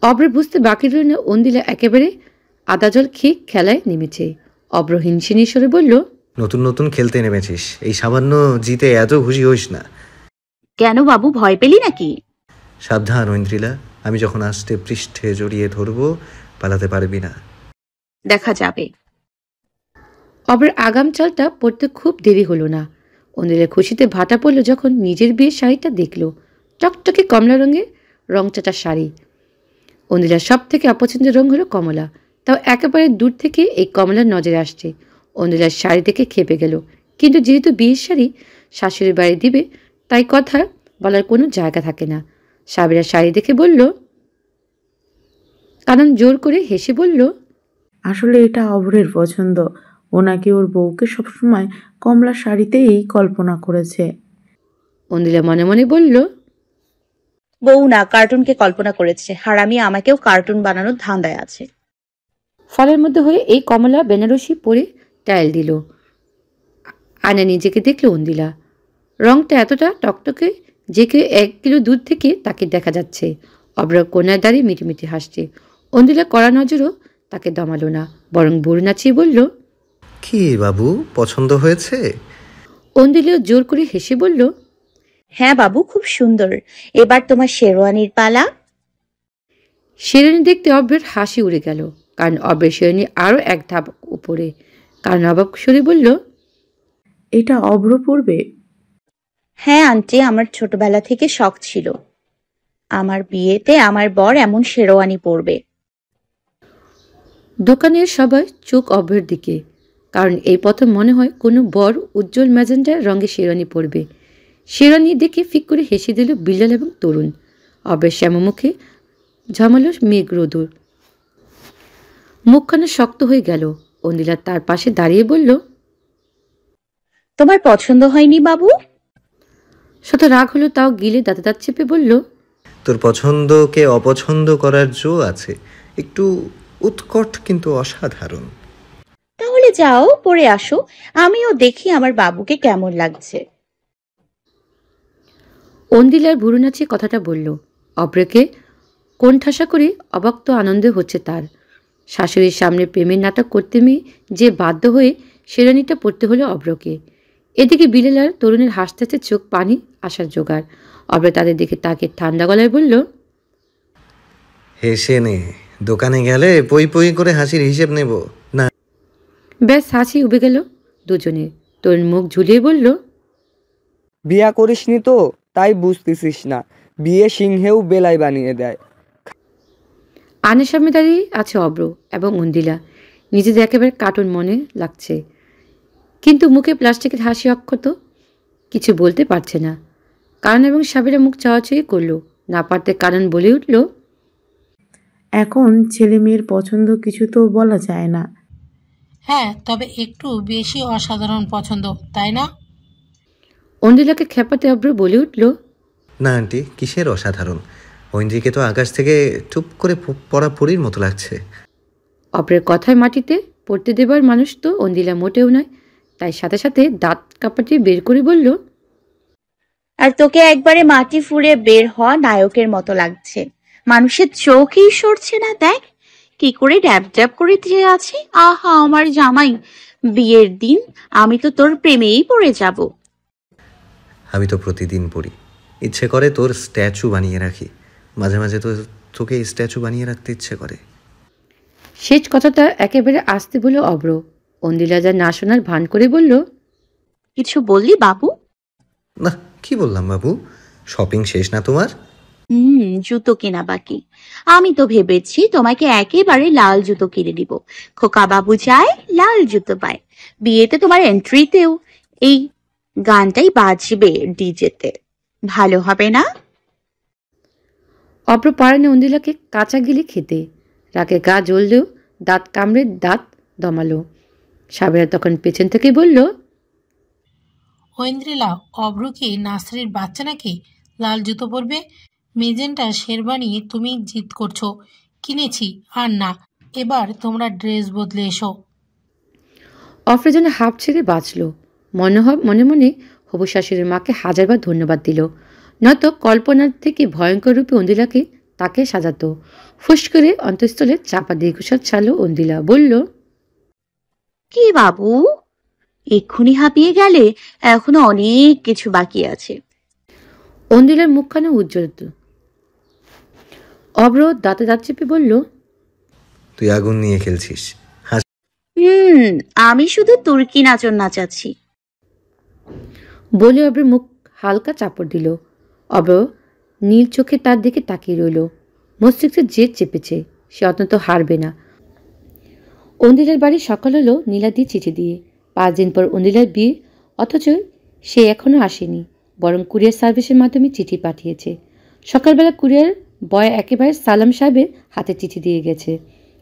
অব্র বুঝতে বাকি রইল না অন্দিলা একেবারে আদা জল খেয়ে খেলায় নেমেছে। অব্র হিনসিনি স্বরে বলল, নতুন নতুন খেলতে নেমেছিস, এই সামান্য জিতে এত খুশি হইস না। কেন বাবু, ভয় পেলি নাকি? সাবধান ঐন্দ্রিলা, আমি যখন আস্তে পৃষ্ঠে জড়িয়ে ধরবো, পালাতে পারবি না। দেখা যাবে। অব্রের আগাম চালটা পড়তে খুব দেরি হলো না। অন্দিলা খুশিতে ভাটা পড়ল যখন নিজের বিয়ের শাড়িটা দেখল। টকটকে কমলা রঙের রংচাটা শাড়ি। অন্দিলার সব থেকে অপছন্দের রং হলো কমলা, তাও একেবারে দূর থেকে এই কমলার নজরে আসছে। অন্দিলার শাড়ি দেখে খেপে গেল, কিন্তু যেহেতু বিয়ের শাড়ি শাশুড়ির বাড়ি দিবে, তাই কথা বলার কোনো জায়গা থাকে না। সাবিরা শাড়ি দেখে বলল, কানন জোর করে হেসে বলল, আসলে এটা অভ্রের পছন্দ। ও নাকি ওর বউকে সবসময় কমলা শাড়িতেই কল্পনা করেছে। অন্দিলা মনে মনে বলল, বউ না, কার্টুনকে কল্পনা করেছে। হারামি আমাকেও কার্টুন বানানোর ধান্দায় আছে। ফলের মধ্যে হয়ে এই কমলা বেনারসি পরে টাইল দিল। আয়না নিজেকে দেখল অন্দিলা। রংটা এতটা টকটকে যে কেউ 1 কিলো দূর থেকে তাকে দেখা যাচ্ছে। অব্র কোনায় দাঁড়িয়ে মিটিমিটি হাসছে। অন্দিলা কড়া নজরও তাকে দমালো না, বরং বুড়ো নাচিয়ে বলল, কি বাবু, পছন্দ হয়েছে? অন্দিলা জোর করে হেসে বলল, হ্যাঁ বাবু, খুব সুন্দর। এবার তোমার শেরওয়ানির পালা। শেরানি দেখতে অব্রের হাসি উড়ে গেল, কারণ অব্রের শেরানি আরও 1 ধাপ উপরে। কারণ অবাক সরে বলল, এটা অভ্র পড়বে? হ্যাঁ আন্টি, আমার ছোটবেলা থেকে শখ ছিল আমার বিয়েতে আমার বর এমন শেরওয়ানি পরবে। দোকানের সবাই চোখ অব্রের দিকে, কারণ এই প্রথম মনে হয় কোনো বর উজ্জ্বল ম্যাজেন্টা রঙের শেরানি পরবে। শেরানি দেখে ফিক করে হেসে দিল বিল্লাল এবং তরুণ। অব্রের শ্যামমুখে ঝামালো মেঘ রোদুর। মুখখানা শক্ত হয়ে গেল। অন্দিলা তার পাশে দাঁড়িয়ে বলল, তোমার পছন্দ হয়নি বাবু? শত রাগ হলো, তাও গিলে দাঁতে দাঁত চেপে বলল, তোর পছন্দকে অপছন্দ করার জো আছে, একটু উৎকট কিন্তু অসাধারণ। তাহলে যাও, পরে আসো, আমিও দেখি আমার বাবুকে কেমন লাগছে। অন্দিলার বুড়ো নাচিয়ে কথাটা বলল। অব্রকে কোণঠাসা করে অবাক্ত আনন্দে হচ্ছে তার। শাশুড়ির সামনে প্রেমের নাটক করতে যে বাধ্য হয়ে শেরানিটা পড়তে হলো অব্রকে। এদিকে বিলেল আর তরুণের হাসতে হাসতে চোখ পানি আসার জোগাড়। অব্র তাদের দিকে তাকে ঠান্ডা গলায় বলল, হেসে নে, দোকানে গেলে পই পই করে হাসির হিসেব নেব না। ব্যাস হাসি উবে গেল দুজনে। তরুণ মুখ ঝুলিয়ে বলল, বিয়া করিসনি তো, তাই বুঝতেছিস না। বিয়ে সিংহেও বেলাই বানিয়ে দেয়। আনের সামনে দাঁড়িয়ে আছে অব্র এবং অন্দিলা। নিজেদের একেবারে কার্টুন মনে লাগছে, কিন্তু মুখে প্লাস্টিকের হাসি অক্ষত। কিছু বলতে পারছে না। কারণ এবং সাবিরা মুখ চাওয়াচাই করল। না পারতে কারণ বলে উঠল, এখন ছেলে মেয়ের পছন্দ কিছু তো বলা যায় না। হ্যাঁ, তবে একটু বেশি অসাধারণ পছন্দ, তাই না? অন্দিলাকে খেপাতে অব্র বলে উঠল, না আন্টি, কিসের অসাধারণ? ঐন্দ্রিকে তো আকাশ থেকে টুপ করে পড়া পড়ির মতো লাগছে। অব্রের কথায় মাটিতে পড়তে দেবার মানুষ তো অন্দিলা মোটেও নয়। তাই সাথে সাথে দাঁত কাপাটি বের করে বলল, আর তোকে একবারে মাটি ফুঁড়ে বের হওয়া নায়কের মতো লাগছে। মানুষের চোখই সরছে না, দেখ কি করে ড্যাব ড্যাব করে দিয়ে আছে। আহা আমার জামাই, বিয়ের দিন আমি তো তোর প্রেমেই পড়ে যাব। আমি তো প্রতিদিন পড়ি, ইচ্ছে করে তোর স্ট্যাচু বানিয়ে রাখি। মাঝে মাঝে তো তোকে স্ট্যাচু বানিয়ে রাখতে ইচ্ছে করে। শেষ কথাটা একেবারে আস্তে বলে অব্র। অন্দিলা যা না শোনার ভান করে বলল, কিছু বললি বাবু? না, কি বললাম বাবু? শপিং শেষ না তোমার? জুতো কেনা বাকি। আমি তো ভেবেছি তোমাকে একেবারে লাল জুতো কিনে দিব। খোকা বাবু চায়, লাল জুতো পায়। বিয়েতে তোমার এন্ট্রিতেও এই গানটাই বাজবে ডিজেতে। ভালো হবে না? অব্র পারেনি অন্দিলাকে কাঁচা গিলে খেতে। রাগে গা জ্বললেও দাঁত কামড়ে দাঁত দমালো। সাবেরা তখন পেছন থেকে বলল, ঐন্দ্রিলা, অব্র কি নাসরির বাচ্চা নাকি? লাল জুতো পরবে? মেজেন্টা শেরবানি তুমি জিদ করছো, কিনেছি আর না। এবার তোমরা ড্রেস বদলে এসো। অফ্রে যেন হাঁপ ছেড়ে বাঁচল। মনে মনে হবু শাশুড়ির মাকে হাজারবার ধন্যবাদ দিল। নয়তো কল্পনার থেকে ভয়ঙ্কর রূপে অন্দিলাকে তাকে সাজাতো। ফুস করে অন্তঃস্থলে চাপা দীর্ঘশ্বাস ছাড়ল অন্দিলা, বলল, কি বাবু, এক্ষুনি হাঁপিয়ে গেলে? এখনো অনেক কিছু বাকি আছে। অন্দিলার মুখখানা উজ্জ্বল। অব্র দাঁতে দাঁত চেপে বলল, তুই আগুন নিয়ে খেলছিস। আমি শুধু তুর্কি নাচন নাচাচ্ছি। বলে অব্রের মুখ হালকা চাপড় দিল। অব্র নীল চোখে তার দিকে তাকিয়ে রইল। মস্তিষ্কে জেদ চেপেছে, সে অত্যন্ত হারবে না। অন্দিলার বাড়ি সকাল হলো নীলাদি চিঠি দিয়ে। 5 দিন পর অন্দিলার বিয়ে, অথচ সে এখনও আসেনি, বরং কুরিয়ার সার্ভিসের মাধ্যমে চিঠি পাঠিয়েছে। সকালবেলা কুরিয়ার বয় একেবারে সালাম সাহেবের হাতে চিঠি দিয়ে গেছে।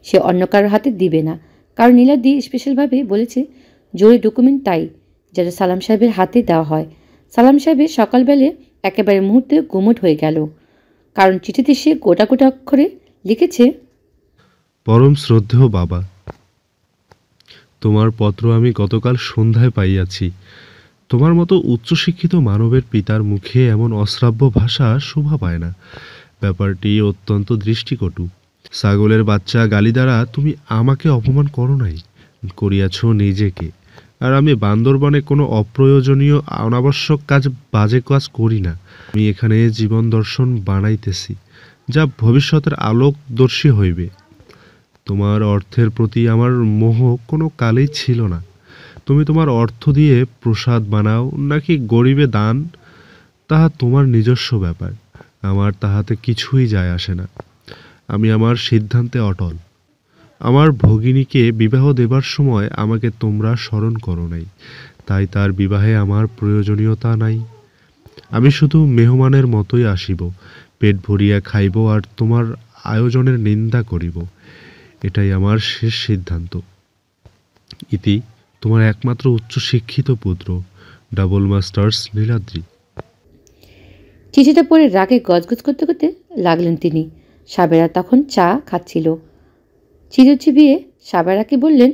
সে অন্য কারোর হাতে দিবে না, কারণ নীলাদি স্পেশালভাবে বলেছে জরুরি ডকুমেন্ট তাই যেন সালাম সাহেবের হাতে দেওয়া হয়। সালাম সাহেবের সকালবেলা একেবারে মুহূর্তে গুমট হয়ে গেল, কারণ চিঠিতে সে গোটা গোটা অক্ষরে লিখেছে, পরম শ্রদ্ধেয় বাবা, তোমার পত্র আমি গতকাল সন্ধ্যায় পাইয়াছি। তোমার মতো উচ্চশিক্ষিত মানবের পিতার মুখে এমন অশ্রাব্য ভাষা শোভা পায় না। ব্যাপারটি অত্যন্ত দৃষ্টিকটু। ছাগলের বাচ্চা গালি দ্বারা তুমি আমাকে অপমান করো নাই, করিয়াছ নিজেকে। আর আমি বান্দরবনে কোনো অপ্রয়োজনীয় অনাবশ্যক বাজে কাজ করি না। আমি এখানে জীবন দর্শন বানাইতেছি, যা ভবিষ্যতের আলোকদর্শী হইবে। তোমার অর্থের প্রতি আমার মোহ কোনো কালেই ছিল না। তুমি তোমার অর্থ দিয়ে প্রসাদ বানাও নাকি গরিবে দান, তাহা তোমার নিজস্ব ব্যাপার। আমার তাহাতে কিছুই যায় আসে না। আমি আমার সিদ্ধান্তে অটল। আমার ভগিনীকে বিবাহ দেবার সময় আমাকে তোমরা স্মরণ করো নাই, তাই তার বিবাহে আমার প্রয়োজনীয়তা নাই। আমি শুধু মেহমানের মতোই আসিব, পেট ভরিয়া খাইব আর তোমার আয়োজনের নিন্দা করিব। এটাই আমার শেষ সিদ্ধান্ত। ইতি তোমার একমাত্র উচ্চশিক্ষিত পুত্র, ডাবল মাস্টার্স নীলাদ্রি। চিঠিটা পড়ে রাগে গজগজ করতে করতে লাগলেন তিনি। সাবেরা তখন চা খাচ্ছিল। চিঠি চিবিয়ে সাবেরাকে বললেন,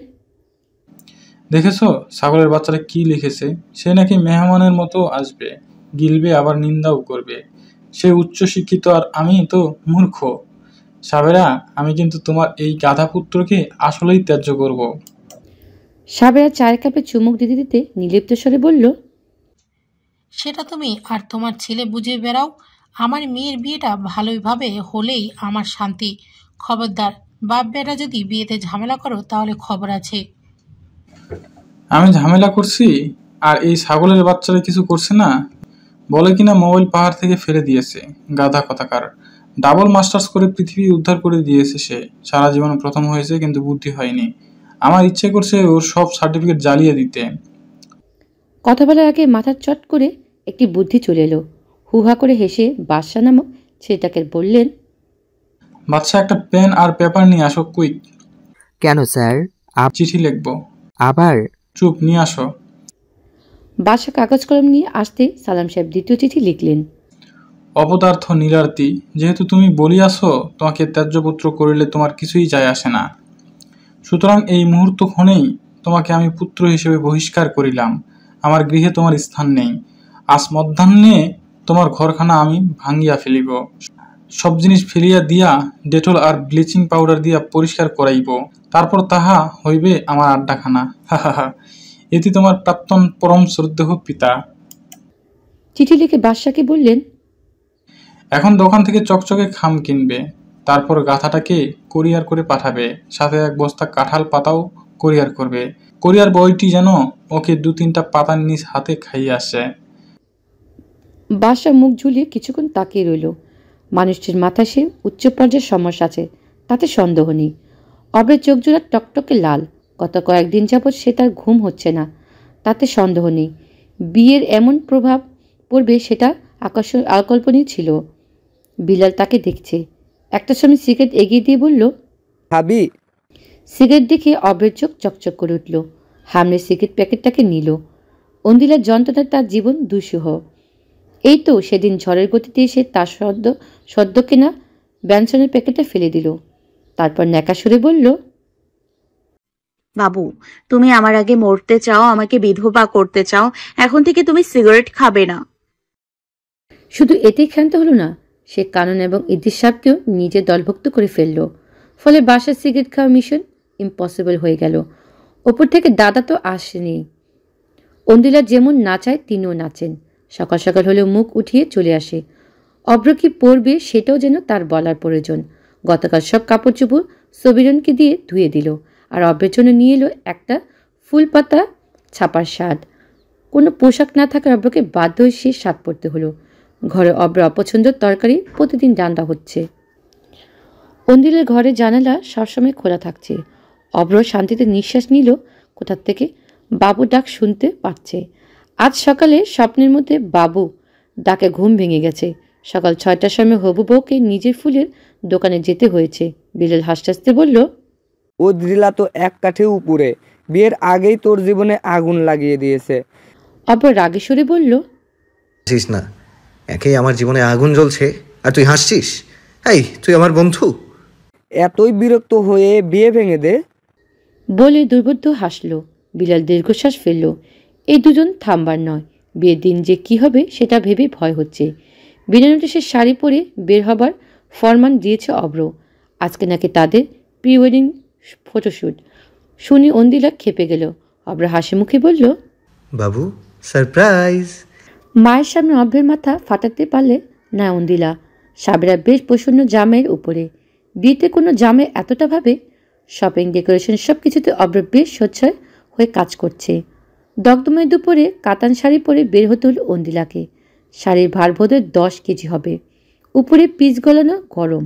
দেখেছো ছাগলের বাচ্চাটা কি লিখেছে? সে নাকি মেহমানের মতো আসবে, গিলবে, আবার নিন্দাও করবে। সে উচ্চশিক্ষিত আর আমি তো মূর্খ। সাবেরা, আমি কিন্তু তোমার এই গাধা পুত্রকে আসলেই ত্যায্য করব। সাবেরা চায়ের কাপে চুমুক দিতে দিতে নির্লিপ্ত স্বরে বলল, সেটা তুমি আর তোমার ছেলে বুঝে বেড়াও। আমার মেয়ের বিয়েটা ভালোভাবে হলেই আমার শান্তি। খবরদার, বাপ বেটা যদি বিয়েতে ঝামেলা করো তাহলে খবর আছে। আমি ঝামেলা করছি আর এই ছাগলের বাচ্চারা কিছু করছে না? বলে কিনা মোবাইল পাহাড় থেকে ফেলে দিয়েছে। গাধা কথাকার। ডাবল মাস্টার্স করে পৃথিবী উদ্ধার করে দিয়েছে সে। সারা জীবন প্রথম হয়েছে, কিন্তু বুদ্ধি হয়নি। আমার ইচ্ছে করছে ওর সব সার্টিফিকেট জ্বালিয়ে দিতে। কথা বলার আগে মাথার চট করে একটি বুদ্ধি চলে এলো। হুহা করে হেসে বাদশা নামক ছেলেটাকে বললেন, বাচ্চা, একটা পেন আর পেপার নিয়ে আসো, কুইক। কেন স্যার? চিঠি লিখবো। আবার? চুপ, নিয়ে আসো। বাদশা কাগজ কলম নিয়ে আসতে সালাম সাহেব দ্বিতীয় চিঠি লিখলেন, অপদার্থ নীলার্তি, যেহেতু তুমি বলিয়াছো তোমাকে ত্যায্যপুত্র করিলে তোমার কিছুই যায় আসে না, সুতরাং এই মুহূর্তক্ষণেই তোমাকে আমি পুত্র হিসেবে বহিষ্কার করিলাম। আমার গৃহে তোমার স্থান নেই। আজ মধ্যাহ্নে তোমার ঘরখানা আমি ভাঙ্গিয়া ফেলিব। সব জিনিস ফেলিয়া দিয়া ডেটল আর ব্লিচিং পাউডার দিয়া পরিষ্কার করাইব। তারপর তাহা হইবে আমার আড্ডাখানা। হা। এটি তোমার প্রাক্তন পরম শ্রদ্ধেয় পিতা। চিঠি লিখে বাদশাকে বললেন, এখন দোকান থেকে চকচকে খাম কিনবে, তারপর গাথাটাকে কোরিয়ার করে পাঠাবে, সাথে 1 বস্তা কাঁঠাল পাতাও কোরিয়ার করবে। কোরিয়ার বইটি যেন ওকে 2-3টা পাতার নিজ হাতে খাইয়ে আসে। বাদশা মুখ ঝুলিয়ে কিছুক্ষণ তাকিয়ে রইল। মানুষটির মাথায় সে উচ্চ পর্যায়ের সমস্যা আছে, তাতে সন্দেহ নেই। অবের চোখ জোড়া টকটকে লাল। গত কয়েকদিন যাবৎ সে তার ঘুম হচ্ছে না, তাতে সন্দেহ নেই। বিয়ের এমন প্রভাব পড়বে সেটা অকল্পনীয় ছিল। বিলাল তাকে দেখছে। একটা সময় সিগারেট এগিয়ে দিয়ে বলল, খাবি? সিগারেট দেখে অবের চোখ চকচক করে উঠল। হামলে সিগারেট প্যাকেটটাকে নিল। অন্দিলার যন্ত্রণায় তার জীবন দুঃসহ। এই তো সেদিন ঝড়ের গতিতে এসে তার সদ্য কেনা ব্যঞ্জনের প্যাকেটটা ফেলে দিল। তারপর ন্যাকা সুরে বলল, বাবু, তুমি আমার আগে মরতে চাও, আমাকে বিধবা করতে চাও। এখন থেকে তুমি সিগারেট খাবে না। শুধু এতেই ক্ষান্ত হলো না, সে কানন এবং ইদ্রিস সাহেবকেও নিজের দলভুক্ত করে ফেলল। ফলে বাসার সিগারেট খাওয়া মিশন ইম্পসিবল হয়ে গেল। ওপর থেকে দাদা তো আসেনি। অন্দিলা যেমন নাচায় তিনিও নাচেন। সকাল সকাল হলেও মুখ উঠিয়ে চলে আসে। অব্র কি পরবে সেটাও যেন তার বলার প্রয়োজন। গতকাল সব কাপড় চোপড় সবিরনকে দিয়ে ধুয়ে দিল, আর অব্রের জন্য নিয়ে এলো একটা ফুল পাতা ছাপার শার্ট। কোনো পোশাক না থাকায় অব্রকে বাধ্য হয়ে সে শার্ট পরতে হলো। ঘরে অব্র অপছন্দের তরকারি প্রতিদিন রান্না হচ্ছে। অন্দিলের ঘরে জানালা সবসময় খোলা থাকছে। অব্র শান্তিতে নিঃশ্বাস নিল। কোথার থেকে বাবু ডাক শুনতে পাচ্ছে। আজ সকালে স্বপ্নের মধ্যে বাবু ডাকে ঘুম ভেঙে গেছে। সকাল 6টার সময় হবু বউকে নিজের ফুলের দোকানে যেতে হয়েছে। বিলাল হাসতে হাসতে বলল, ও দ্রিলা তো এক কাঠে উপরে, বিয়ের আগেই তোর জীবনে আগুন লাগিয়ে দিয়েছে। অব্র রাগে সুরে বলল, হাসিস না, একেই আমার জীবনে আগুন জ্বলছে আর তুই হাসছিস? এই, তুই আমার বন্ধু? এতই বিরক্ত হয়ে বিয়ে ভেঙে দে। বলে দুর্বোধ্য হাসল। বিলাল দীর্ঘশ্বাস ফেলল। এই দুজন থামবার নয়। বিয়ের দিন যে কি হবে সেটা ভেবে ভয় হচ্ছে। বিনা নোটিশে শাড়ি পরে বের হবার ফরমান দিয়েছে অব্র। আজকে নাকি তাদের প্রি ওয়েডিং ফটোশ্যুট। শুনে অন্দিলা খেপে গেল। অব্র হাসি মুখে বলল, বাবু, সারপ্রাইজ। মায়ের সামনে অভ্রের মাথা ফাটাতে পারলে না অন্দিলা। সাবেরা বেশ প্রসন্ন জামের উপরে। বিয়েতে কোনো জামে এতটা ভাবে? শপিং, ডেকোরেশন সব কিছুতে অব্র বেশ স্বচ্ছয় হয়ে কাজ করছে। দগদময় দুপুরে কাতান শাড়ি পরে বের হতে হল অন্দিলাকে। শাড়ির ভার বোধহয় 10 কেজি হবে। উপরে পিচ গলানো গরম,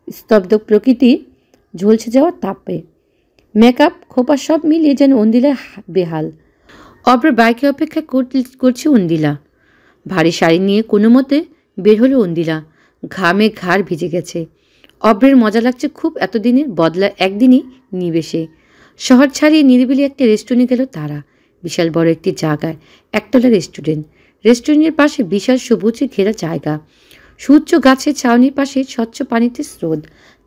স্তব্ধ প্রকৃতি ঝলসে যাওয়ার তাপে। মেকআপ খোপা সব মিলিয়ে যেন অন্দিলা বেহাল। অব্র বাইকে অপেক্ষা করছে অন্দিলা। ভারী শাড়ি নিয়ে কোনো মতে বের হলো অন্দিলা। ঘামে ঘাড় ভিজে গেছে। অব্রের মজা লাগছে খুব। এতদিনের বদলা একদিনই নিবেশে। শহর ছাড়িয়ে নিরিবিলি একটা রেস্টুরেন্টে গেল তারা। বিশাল বড় একটি জায়গায়, একতলা রেস্টুরেন্ট। রেস্টুরেন্টের পাশে বিশাল সবুজে ঘেরা জায়গা। সুউচ্চ গাছের ছাউনির পাশে স্বচ্ছ পানিতে স্রোত।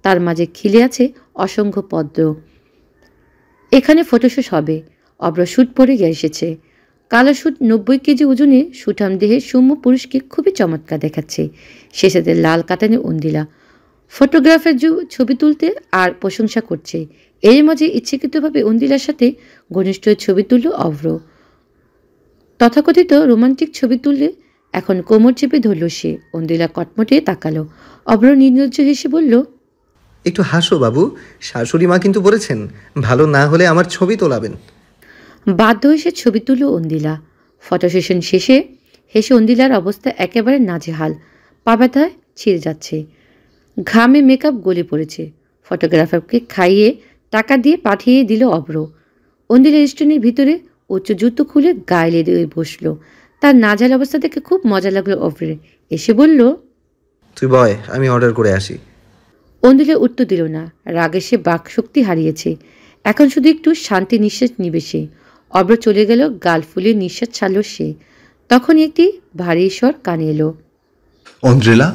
তার মাঝে খিলে আছে অসংখ্য পদ্ম। এখানে ফটোশ্যুট হবে। অব্র শ্যুট পরে এসেছে। কালো শ্যুট, 90 কেজি ওজনে সুঠাম দেহের সৌম্য পুরুষকে খুবই চমৎকার দেখাচ্ছে। সে সাথে লাল কাতানে অন্দিলা। ফটোগ্রাফের ছবি তুলতে আর প্রশংসা করছে। এর মাঝে ইচ্ছাকৃতভাবে অন্দিলার সাথে ঘনিষ্ঠ ছবি তুলল অব্র। তথাকথিত রোমান্টিক ছবি তুললে এখন কোমর চেপে ধরল সে। অন্দিলা কটমটে তাকালো। অব্র নির্লজ্জ হেসে বলল, একটু হাসো বাবু, শাশুড়ি মা কিন্তু বলেছেন ভালো না হলে আমার ছবি তোলাবেন। বাধ্য হয়ে সে ছবি তুলল অন্দিলা। ফটো সেশন শেষে হেসে অন্দিলার অবস্থা একেবারে নাজেহাল। পা ব্যথায় ছিঁড়ে যাচ্ছে। ঘামে মেকআপ গলে পড়েছে। ফটোগ্রাফারকে খাইয়ে টাকা দিয়ে পাঠিয়ে দিল অব্র। অন্দিলা রেস্টুরেন্টের ভিতরে উচ্চ জুতো খুলে গায়ে দিয়ে বসল। তার নাজেহাল অবস্থা দেখে খুব মজা লাগলো অব্রের। এসে বলল, তুই বয়, আমি অর্ডার করে আসি। অন্দিলা উত্তর দিল না। রাগে সে বাকশক্তি হারিয়েছে। এখন শুধু একটু শান্তি নিঃশ্বাস নিবে সে। অব্র চলে গেল। গাল ফুলিয়ে নিঃশ্বাস ছাড়ল সে। তখনই একটি ভারী স্বর কানে এলো। অন্দ্রিলা।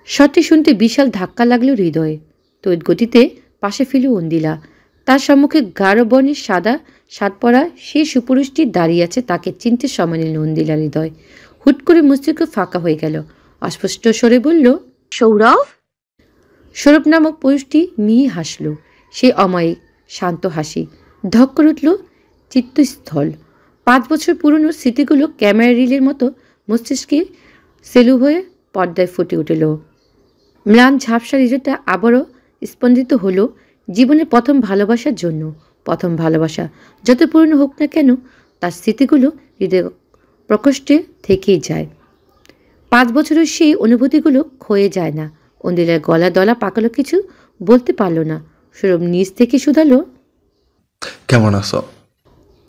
স্বরটি শুনতে বিশাল ধাক্কা লাগলো হৃদয়ে। তৈত গতিতে পাশে ফিরল অন্দিলা। তার সম্মুখে গাঢ় বর্ণের সাদা শার্ট পরা সেই সুপুরুষটি দাঁড়িয়ে আছে। তাকে চিনতে সময় নিল অন্দিলার হৃদয়। হুট করে মস্তিষ্ক ফাঁকা হয়ে গেল। অস্পষ্ট স্বরে বলল, সৌরভ। সৌরভ নামক পুরুষটি মিহি হাসল। সে অমায়িক শান্ত হাসি। ধক করে উঠল চিত্তস্থল। 5 বছর পুরনো স্মৃতিগুলো ক্যামেরা রিলের মতো মস্তিষ্কে সেলু হয়ে পর্দায় ফুটে উঠল। ম্লান ঝাপসা হৃদয়টা আবারও স্পন্দিত হলো জীবনের প্রথম ভালোবাসার জন্য। প্রথম ভালোবাসা যত পুরনো হোক না কেন, তার স্মৃতিগুলো হৃদয় প্রকোষ্ঠে থেকেই যায়। 5 বছরের সেই অনুভূতিগুলো ক্ষয়ে যায় না। অন্দিলার গলা দলা পাকালো, কিছু বলতে পারল না। সৌরভ নিজ থেকে শুধালো, কেমন আছো?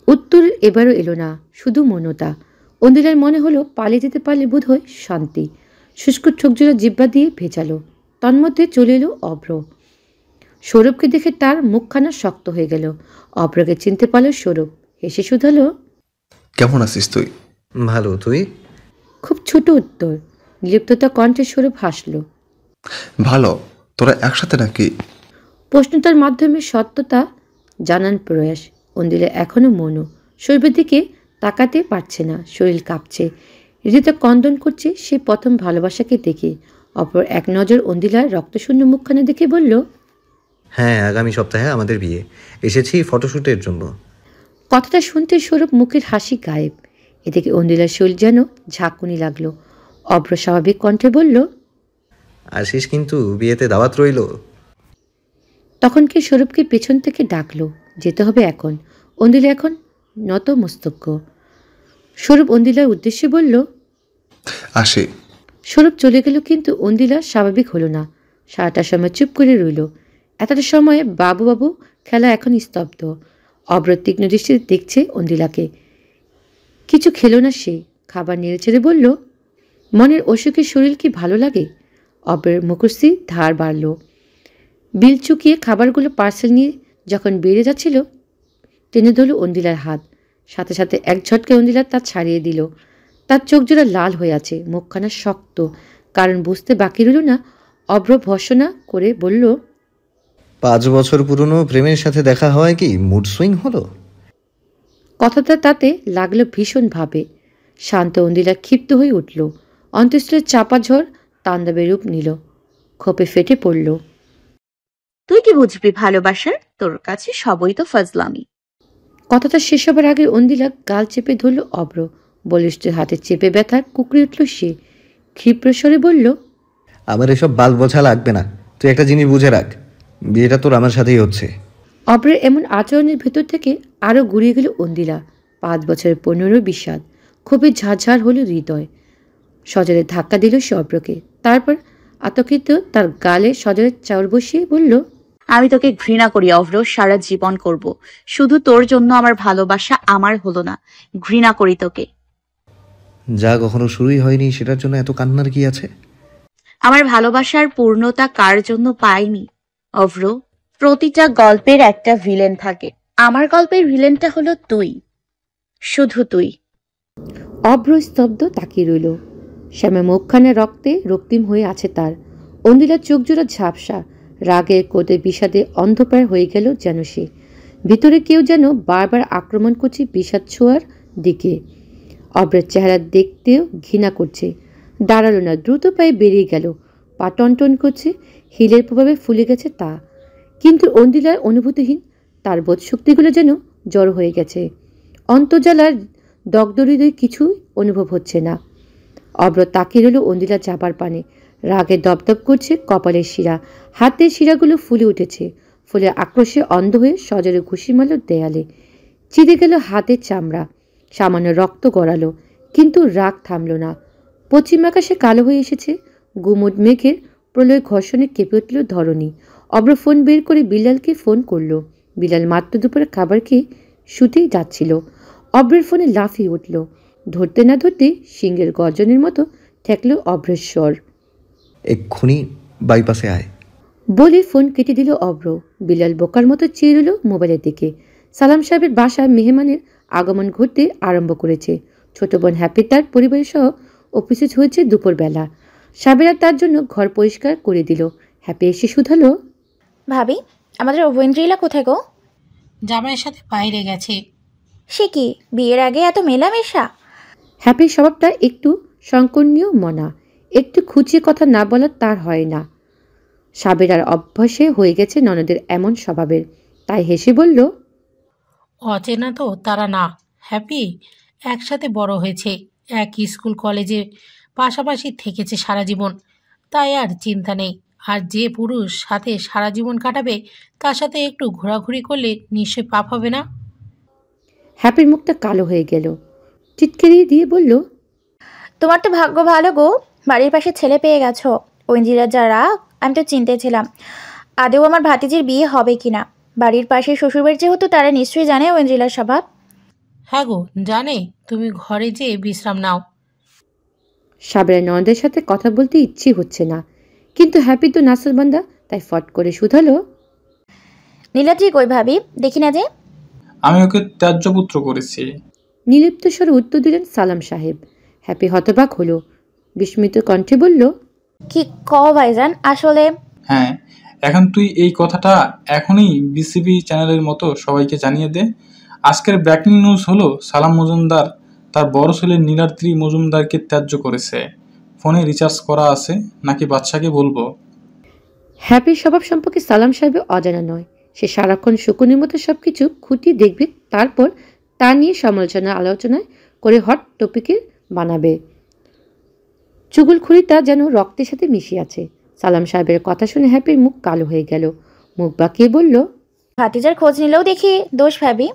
উত্তর এবারও এলো না, শুধু মৌনতা। অন্দিলার মনে হলো পালিয়ে যেতে পারলে বোধ হয় শান্তি। শুষ্ক ঠোকজোড়া জিব্বা দিয়ে ভেজালো। তন্মধ্যে চলে এলো অব্র। সৌরভকে দেখে তার মুখখানা শক্ত হয়ে গেল। অব্রকে চিনতে পারল সৌরভ। হেসে শুধালো, কেমন আছিস তুই? ভালো, তুই? খুব ছোট উত্তর। লিপ্ততা কণ্ঠে সৌরভ হাসল। ভালো। তোরা একসাথে নাকি? প্রশ্নটার মাধ্যমে সত্যতা জানান প্রয়াস। অন্দিলা এখনো মৌন। সৌরভের দিকে তাকাতে পারছে না। শরীর কাঁপছে, হৃদয়টা কন্দন করছে। সে প্রথম ভালোবাসাকে দেখে অপর এক নজর অন্দিলার রক্তশূন্য মুখখানা দেখে বলল, হ্যাঁ, আগামী সপ্তাহে আমাদের বিয়ে। এসেছি ফটোশ্যুটের জন্য। কথাটা শুনতে সৌরভ মুখের হাসি গায়েব। এদিকে অন্দিলার শরীর যেন ঝাঁকুনি লাগলো। অব্র স্বাভাবিক কণ্ঠে বলল, আসিস কিন্তু, বিয়েতে দাওয়াত রইল। তখন কি সৌরভকে পেছন থেকে ডাকলো, যেতে হবে এখন। অন্দিলা এখন নত মস্তক। সৌরভ অন্দিলার উদ্দেশ্যে বলল, আসি। সৌরভ চলে গেল, কিন্তু অন্দিলা স্বাভাবিক হলো না। সারাটা সময় চুপ করে রইল। এতটা সময় বাবু বাবু খেলা এখন স্তব্ধ। অব্র তীক্ষ্ণ দৃষ্টিতে দেখছে অন্দিলাকে। কিছু খেলো না সে। খাবার নেড়ে ছেড়ে বলল, মনের অসুখের শরীর কি ভালো লাগে? অব্রের মুখশ্রী ধার বাড়ল। বিল চুকিয়ে খাবারগুলো পার্সেল নিয়ে যখন বেরিয়ে যাচ্ছিল, টেনে ধরল অন্দিলার হাত। সাথে সাথে এক ঝটকে অন্দিলার তা ছাড়িয়ে দিল। তার চোখ জোড়া লাল হয়ে আছে, মুখখানা শক্ত। কারণ বুঝতে বাকি রইল না। অব্র ভর্সনা করে বলল, 5 বছর পুরনো প্রেমের সাথে দেখা হয় কি মুড সুইং হলো? কথাটা তাতে লাগলো ভীষণভাবে। শান্ত অন্দিলা ক্ষিপ্ত হয়ে উঠল। অন্তঃস্থলের চাপা ঝড় তাণ্ডবের রূপ নিল। ক্ষোভে ফেটে পড়ল। তুই কি বুঝবি ভালোবাসার? তোর কাছে সবই তো ফাজলামি। কথাটা শেষ হবার আগে অন্দিলা গাল চেপে ধরল অব্র। বলিষ্ঠ হাতে চেপে ব্যথার কুকড়ে উঠল সে। ক্ষিপ্র স্বরে বলল, আমার এসব বাল বোঝা লাগবে না। তুই একটা জিনিস বুঝে রাখ, বিয়েটা তোর আমার সাথেই হচ্ছে। অব্রের এমন আচরণের ভেতর থেকে আরও গুড়িয়ে গেল অন্দিলা। 5 বছরের 15 বিষাদ, ক্ষোভে ঝাঝার হলো হৃদয়। সজলে ধাক্কা দিল সে অব্রকে। তারপর আতঙ্কিত তার গালে সজলের চাউর বসিয়ে বলল, আমি তোকে ঘৃণা করি অভ্র, সারা জীবন করব। শুধু তোর জন্য আমার ভালোবাসা আমার হলো না। ঘৃণা করি তোকে। যা কখনো শুরুই হয়নি সেটার জন্য এত কান্নার কি আছে? আমার ভালোবাসার পূর্ণতা কার জন্য পাইনি অভ্র? প্রতিটা গল্পের একটা ভিলেন থাকে। আমার গল্পের ভিলেনটা হলো তুই, শুধু তুই। অব্র স্তব্ধ তাকিয়ে রইল। শ্যামা মুখখানে রক্তে রক্তিম হয়ে আছে তার। অন্দিলার চোখ জোড়া ঝাপসা। রাগে কোদে বিষাদে অন্ধপ্রায় হয়ে গেল যেন সে। ভিতরে কেউ যেন বারবার আক্রমণ করছে বিষাদ ছোঁয়ার দিকে। অব্রের চেহারা দেখতেও ঘৃণা করছে। দাঁড়ালো না, দ্রুত পায়ে বেরিয়ে গেল। পা টনটন করছে, হিলের প্রভাবে ফুলে গেছে তা। কিন্তু অন্দিলার অনুভূতিহীন। তার বোধশক্তিগুলো যেন জড়ো হয়ে গেছে। অন্তর্জালার দগ্ধ হৃদয় কিছুই অনুভব হচ্ছে না। অব্র তাকিয়ে রইল অন্দিলার চাপার পানে। রাগে দপদপ করছে কপালের শিরা। হাতের শিরাগুলো ফুলে উঠেছে। ফুলে আক্রোশে অন্ধ হয়ে সজরে ঘুষি মারল দেয়ালে। চিরে গেল হাতের চামড়া। সামান্য রক্ত গড়ালো, কিন্তু রাগ থামল না। পশ্চিম আকাশে কালো হয়ে এসেছে। গুমুট মেঘের প্রলয় ঘর্ষণে কেঁপে উঠল ধরণী। অব্র ফোন বের করে বিলালকে ফোন করল। বিলাল মাত্র দুপুরে খাবার খেয়ে শুতেই যাচ্ছিল। অব্রের ফোনে লাফিয়ে উঠল। ধরতে না ধরতে সিংহের গর্জনের মতো ঠেকল অব্রের স্বর। এক্ষুনি বাইপাসে আয় বলে ফোন কেটে দিল অব্র। বিলাল বোকার মতো চেয়ে রইল মোবাইলের দিকে। সালাম সাহেবের বাসায় মেহমানের আগমন ঘটতে আরম্ভ করেছে। ছোট বোন হ্যাপি তার পরিবার সহ অফিসে হয়েছে দুপুরবেলা। সাবেরা তার জন্য ঘর পরিষ্কার করে দিল। হ্যাপি এসে শুধালো, ভাবি, আমাদের ওয়েন্দ্রিলা কোথায় গো? জামাইয়ের সাথে বাইরে গেছে। সে কি বিয়ের আগে এত মেলামেশা? হ্যাপির স্বভাবটা একটু সংকীর্ণ মনা। একটু খুঁচিয়ে কথা না বলার তার হয় না। সাবেরার অভ্যাসে হয়ে গেছে ননদের এমন স্বভাবের। তাই হেসে বলল, অচেনা তো তারা না। হ্যাপি একসাথে বড় হয়েছে, এক স্কুল কলেজে পাশাপাশি থেকেছে সারা জীবন, তাই আর চিন্তা নেই। আর যে পুরুষ সাথে সারা জীবন কাটাবে তার সাথে একটু ঘোরাঘুরি করলে নিশ্চয়ই পাপ হবে না। হ্যাপির মুখটা কালো হয়ে গেল। চিৎকারি দিয়ে বলল, তোমার তো ভাগ্য ভালো গো, বাড়ির পাশে ছেলে পেয়ে গেছো। ওয়েন্দ্রিলা যা রাগ, আমি তো চিনতে ছিলাম আদেও আমার ভাতিজির বিয়ে হবে কিনা। বাড়ির পাশে শ্বশুরবাড়ি যেহেতু তারা নিশ্চয়ই জানে ওয়েন্দ্রিলার স্বভাব। হ্যাঁ গো জানে, তুমি ঘরে যেয়ে বিশ্রাম নাও। সাবেরা ননদের সাথে কথা বলতে ইচ্ছে হচ্ছে না, কিন্তু হ্যাপি তো নাসলবান্দা, তাই ফট করে শুধালো, নীলাদ্রি কই ভাবি, দেখি না যে? আমি ওকে ত্যায্যপুত্র করেছি। নিলিপ্ত স্বরে উত্তর দিলেন সালাম সাহেব। হ্যাপি হতবাক হলো। বিস্মিত কণ্ঠে বলল, কি ক ভাইজান? আসলে হ্যাঁ, এখন তুই এই কথাটা এখনই বিসিবি চ্যানেলের মতো সবাইকে জানিয়ে দে। আজকের ব্রেকিং নিউজ হলো সালাম মজুমদার তার বড় ছেলে নীলাদ্রি মজুমদারকে ত্যায্য করেছে। ফোনে রিচার্জ করা আছে নাকি বাদশাকে বলবো? হ্যাপির স্বভাব সম্পর্কে সালাম সাহেবের অজানা নয়। সে সারাক্ষণ শকুনির মতো সবকিছু খুঁটিয়ে দেখবে, তারপর তা নিয়ে আলোচনায় করে হট টপিকে বানাবে। চুগলখড়িটা যেন রক্তের সাথে মিশে আছে। সালাম সাহেবের কথা শুনে হ্যাপির মুখ কালো হয়ে গেল। মুখ বাঁকিয়ে বলল, ভাতিজার খোঁজ নিলেও দেখি দোষ ভাবি।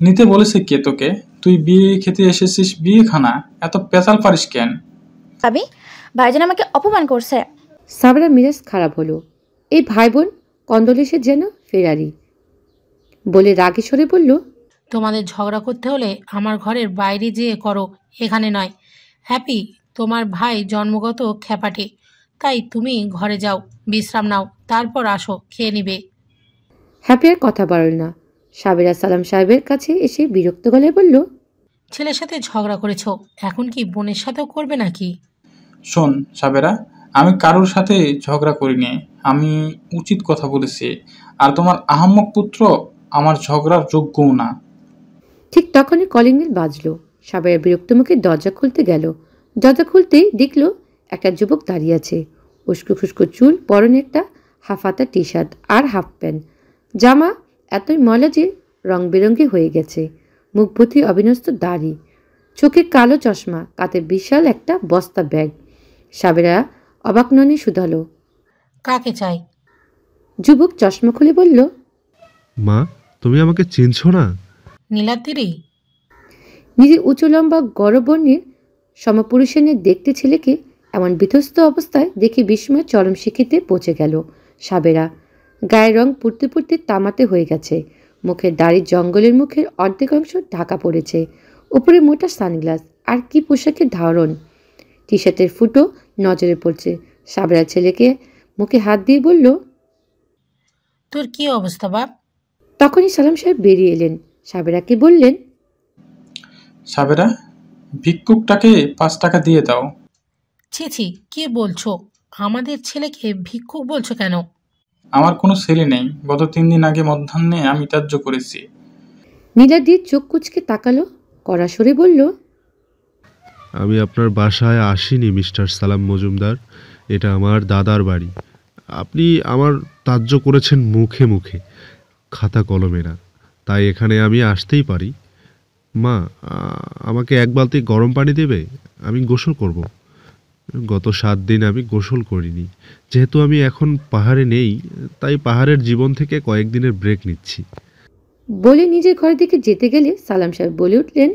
নিতে বলেছে কে তোকে? তুই বিয়ে খেতে এসেছিস বিয়ে খানা, এত পেঁচাল পারিস কেন? ভাবি, ভাইজান আমাকে অপমান করছে। সাবরা মিরাজ খারাপ হলো। এই ভাই বোন কন্দলেসে যেন ফেরারি বলে রাগে সরে বলল, তোমাদের ঝগড়া করতে হলে আমার ঘরের বাইরে যেয়ে করো, এখানে নয়। হ্যাপি, তোমার ভাই জন্মগত খ্যাপাটে, তাই তুমি ঘরে যাও, বিশ্রাম নাও, তারপর আসো, খেয়ে নিবে। হ্যাপি আর কথা বাড়ল না। সাবেরা সালাম সাহেবের কাছে এসে বিরক্ত গলায় বলল, ছেলের সাথে ঝগড়া করেছ, এখন কি বোনের সাথেও করবে নাকি? শোন সাবেরা, আমি কারোর সাথে ঝগড়া করিনি, আমি উচিত কথা বলেছি। আর তোমার আহাম্মক পুত্র আমার ঝগড়ার যোগ্যও না। ঠিক তখনই কলিং বেল বাজলো। সাবেরা বিরক্ত মুখে দরজা খুলতে গেল। দরজা খুলতেই দেখল একটা যুবক দাঁড়িয়ে আছে। উস্কো খুস্কো চুল, পরনে একটা হাফাতা টি শার্ট আর হাফ প্যান্ট। জামা এতই ময়লা যে রং বেরঙ্গি হয়ে গেছে। মুখ ভর্তি অবিন্যস্ত দাড়ি, চোখে কালো চশমা, কাঁধে বিশাল একটা বস্তা ব্যাগ। সাবেরা অবাক ননি শুধালো, কাকে চাই? যুবক চশমা খুলে বলল, মা, তুমি আমাকে চিনছো না? নীলাদ্রি। নিজে উঁচু লম্বা গড়বর্ণের সমপুরুষের দেখতে ছেলেকে এমন বিধ্বস্ত অবস্থায় দেখে বিস্ময় চরম শিখিতে পৌঁছে গেল। সাবেরা গায়ের রং পুড়তে পুড়তে তামাতে হয়ে গেছে। মুখের দাড়ির জঙ্গলের মুখের অর্ধেক অংশ ঢাকা পড়েছে। উপরে মোটা সানগ্লাস, আর কি পোশাকের ধারণ! টি শার্টের ফুটো নজরে পড়ছে। সাবেরা ছেলেকে মুখে হাত দিয়ে বলল, তোর কি অবস্থা বাপ? তখনই সালাম সাহেব বেরিয়ে এলেন। সাবেরাকে বললেন, সাবেরা, ভিক্ষুকটাকে 5 টাকা দিয়ে দাও। ছি ছি, কি বলছো? আমাদের ছেলেকে ভিক্ষুক বলছো কেন? আমার কোনো ছেলে নেই, গত 3 দিন আগে মধ্যাহ্নে আমি ত্যায্য করেছি। নীলাদ্রি চোখ কুচকে তাকালো, কড়া সরে বলল, আমি আপনার বাসায় আসিনি মিস্টার সালাম মজুমদার, এটা আমার দাদার বাড়ি। আপনি আমার ত্যায্য করেছেন মুখে মুখে, খাতা কলমে না, তাই এখানে আমি আসতেই পারি। মা, আমাকে 1 বালতি গরম পানি দেবে? আমি গোসল করব। গত 7 দিন আমি গোসল করিনি। যেহেতু আমি এখন পাহাড়ে নেই, তাই পাহাড়ের জীবন থেকে কয়েকদিনের ব্রেক নিচ্ছি। বলে নিজের ঘরের দিকে যেতে গেলে সালাম সাহেব বলে উঠলেন,